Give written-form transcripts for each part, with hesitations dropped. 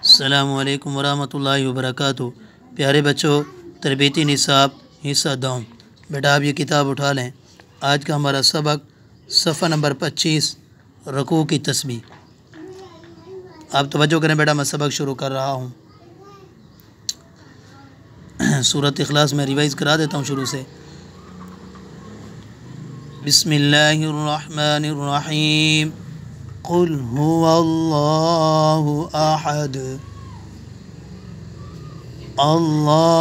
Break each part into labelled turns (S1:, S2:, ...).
S1: السلام علیکم ورحمۃ اللہ وبرکاتہ۔ پیارے بچوں، تربیتی نصاب حصہ دوم، بیٹا آپ یہ کتاب اٹھا لیں۔ آج کا ہمارا سبق صفحہ نمبر 25 رکوع کی تسبیح۔ آپ توجہ کریں بیٹا، میں سبق شروع کر رہا ہوں۔ سورۃ اخلاص میں ریوائز کرا دیتا ہوں شروع سے۔ بسم اللہ الرحمن الرحیم، قل هو اللہ احد اللہ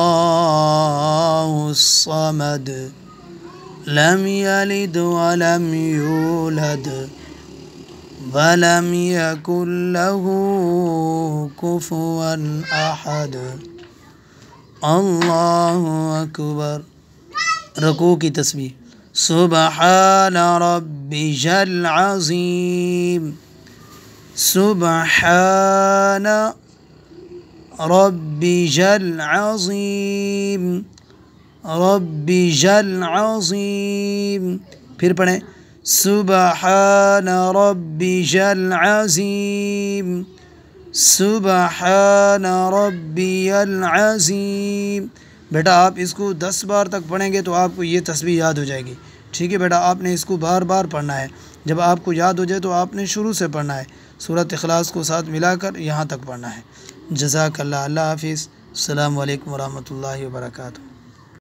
S1: الصمد لم یلد ولم یولد ولم یکن له کفوا احد اللہ اکبر۔ رکوع کی تسبیح۔ سبحان ربی العظیم، سبحان ربی العظیم، ربی العظیم۔ پھر پڑھیں، سبحان ربی العظیم، سبحان ربی العظیم۔ بیٹا آپ اس کو 10 بار تک پڑھیں گے تو آپ کو یہ تسبیح یاد ہو جائے گی، ٹھیک ہے بیٹا؟ آپ نے اس کو بار بار پڑھنا ہے۔ جب آپ کو یاد ہو جائے تو آپ نے شروع سے پڑھنا ہے، سورۃ اخلاص کو ساتھ ملا کر یہاں تک پڑھنا ہے۔ جزاک اللہ۔ اللہ حافظ۔ السلام علیکم ورحمۃ اللہ وبرکاتہ۔